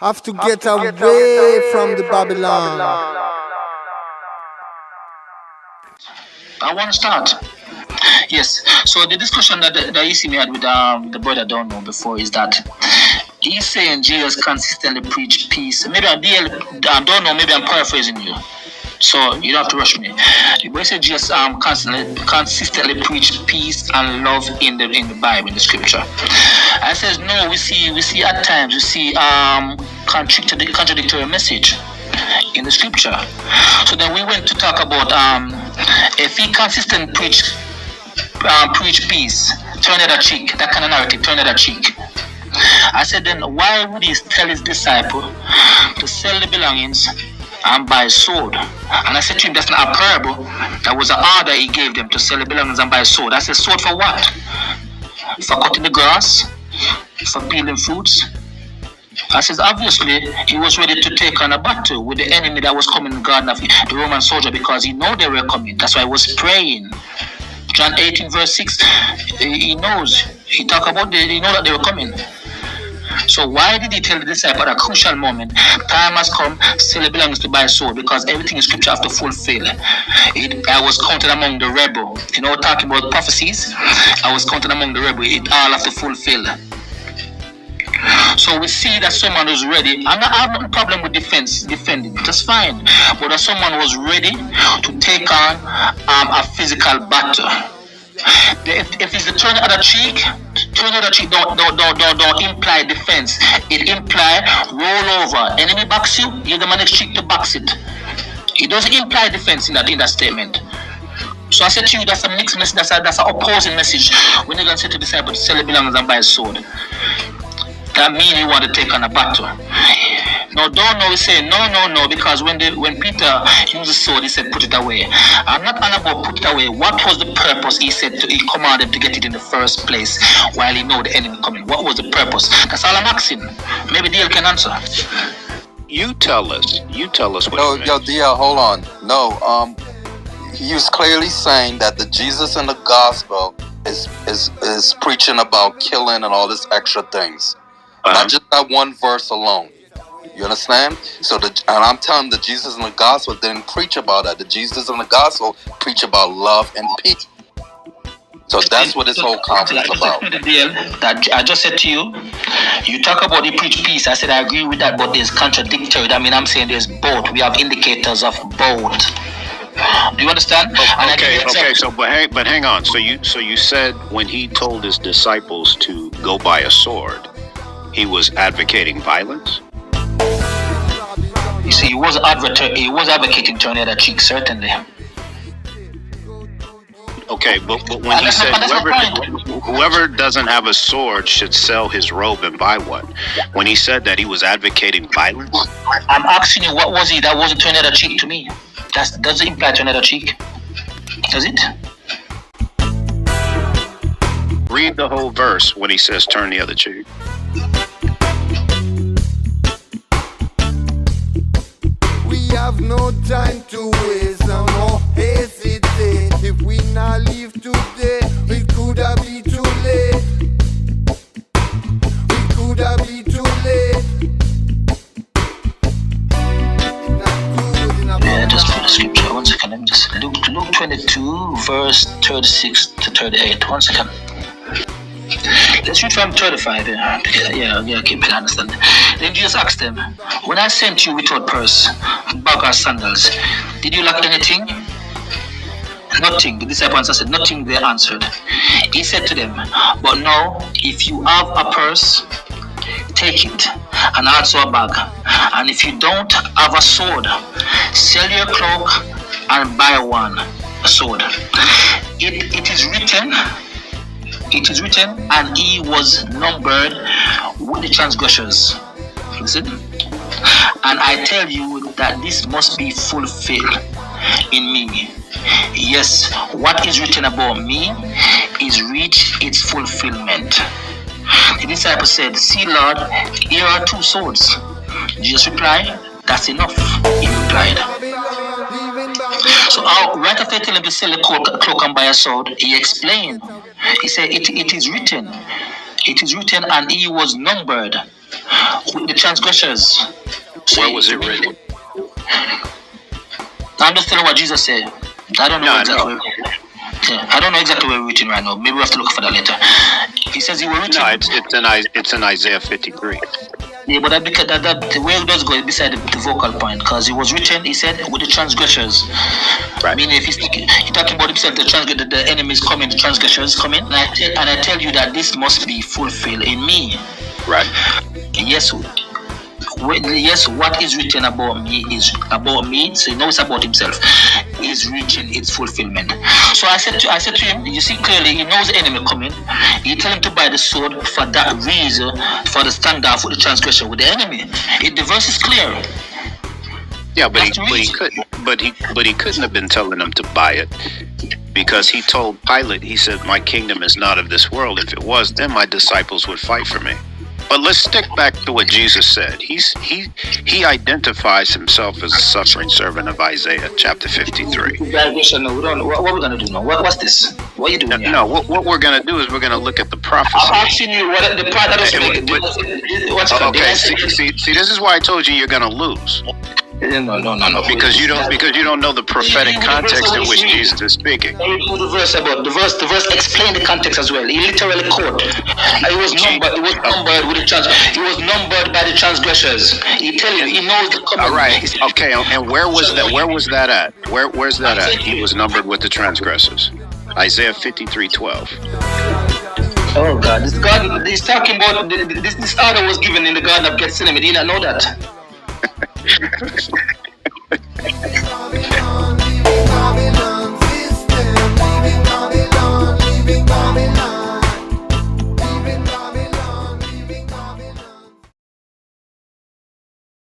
have to get away from the Babylon. I want to start. Yes. So the discussion that you see me had with the brother don't know before is that he's saying Jesus consistently preach peace. Maybe I don't know. Maybe I'm paraphrasing you. So you don't have to rush me. We say Jesus consistently preach peace and love in the Bible, in the scripture. I says no. We see at times contradictory message in the scripture. So then we went to talk about if he consistently preach peace, turn the other cheek, that kind of narrative, turn the other cheek. I said then why would he tell his disciple to sell the belongings and buy a sword? And I said to him, that's not a parable. That was an order he gave them to sell the belongings and buy a sword. I said, sword for what? For cutting the grass? For peeling fruits? I says, obviously, he was ready to take on a battle with the enemy that was coming in the garden of the Roman soldier, because he knew they were coming. That's why he was praying. John 18 verse 6, he knows. He talk about he know that they were coming. So why did he tell the disciple at a crucial moment, time has come, sell the belongings to buy a sword? Because everything in scripture have to fulfill. I was counted among the rebel. You know, talking about prophecies, I was counted among the rebel. It all have to fulfill. So we see that someone was ready. I have no problem with defending. That's fine. But that someone was ready to take on a physical battle. If it's the turn the other cheek don't imply defense. It imply roll over. Enemy backs you, give them an next cheek to box it. It doesn't imply defense in that statement. So I said to you, that's a mixed message. That's an opposing message. When you're going to say to the disciples, sell the belongings and buy a sword, that means you want to take on a battle. No, don't know. We say no, because when Peter used the sword, he said put it away. I'm not on about put it away. What was the purpose? He said he commanded them to get it in the first place while he know the enemy coming. What was the purpose? That's all I'm asking. Maybe Dale can answer. You tell us what. No, Dale, hold on. No, he was clearly saying that the Jesus in the gospel is preaching about killing and all this extra things. Not just that one verse alone. You understand? So and I'm telling the Jesus in the gospel didn't preach about that. The Jesus in the gospel preach about love and peace. So that's what this whole conference is about. That I just said to you, you talk about the preach peace. I said I agree with that, but there's contradictory. I mean, I'm saying there's both. We have indicators of both. Do you understand? Okay. So, but hang on. So you said when he told his disciples to go buy a sword, he was advocating violence? You see, he was advocating turning the other cheek, certainly. Okay, but when he said whoever doesn't have a sword should sell his robe and buy one, when he said that, he was advocating violence? I'm asking you, what was he that wasn't turning the other cheek to me? Does it imply turning the other cheek? Does it? Read the whole verse when he says turn the other cheek. We have no time to waste and no hesitate. If we not leave today, it could have been too late. It could have been too late. Yeah, just for the scripture. 1 second. Let me just Luke 22, verse 36 to 38. 1 second. Let's read from 35. Yeah, keep it understand. Then Jesus asked them, when I sent you without purse, bag or sandals, did you lack anything? Nothing. The disciples said, nothing, they answered. He said to them, but now, if you have a purse, take it, and also a bag. And if you don't have a sword, sell your cloak and buy a sword. It is written, and he was numbered with the transgressors. Listen. And I tell you that this must be fulfilled in me. Yes, what is written about me is reached its fulfillment. The disciple said, see, Lord, here are 2 swords. Jesus replied, that's enough. He replied. So right after telling him to sell the cloak and buy a sword, he explained. He said, it is written. It is written, and he was numbered with the transgressors. So Where was it written? I'm just telling what Jesus said. I don't know exactly. I don't know exactly where we're written right now. Maybe we have to look for that later. He says he will written. No, it's in Isaiah 53. Yeah, but the way it does go is beside the vocal point, because it was written. He said with the transgressors. Right. Meaning, if he's talking about himself, the enemy is coming, the transgressors coming, and I tell you that this must be fulfilled in me. Right. Yes. Yes, what is written about me is about me. So he knows about himself. Is reaching its fulfillment. So I said to him, you see clearly, he knows the enemy coming. He tell him to buy the sword for that reason, for the standoff with the transgression with the enemy. The verse is clear. Yeah, but he couldn't have been telling them to buy it, because he told Pilate, he said, my kingdom is not of this world. If it was, then my disciples would fight for me. But let's stick back to what Jesus said. He identifies himself as a suffering servant of Isaiah chapter 53. No, what are we gonna do now? What's this? What are you doing? No, what we're gonna do is we're gonna look at the prophecy. I'm asking you what the part that doesn't make it. See, this is why I told you you're gonna lose. No. Because you don't know the prophetic context in which Jesus is speaking. The verse explain the context as well. He literally quote. It was numbered with the He was numbered by the transgressors. He tell you, he knows the command. All right. Okay. And where was that at? Where's that at? He was numbered with the transgressors. Isaiah 53:12. Oh God! This God, he's talking about this order was given in the Garden of Gethsemane. Did you not know that?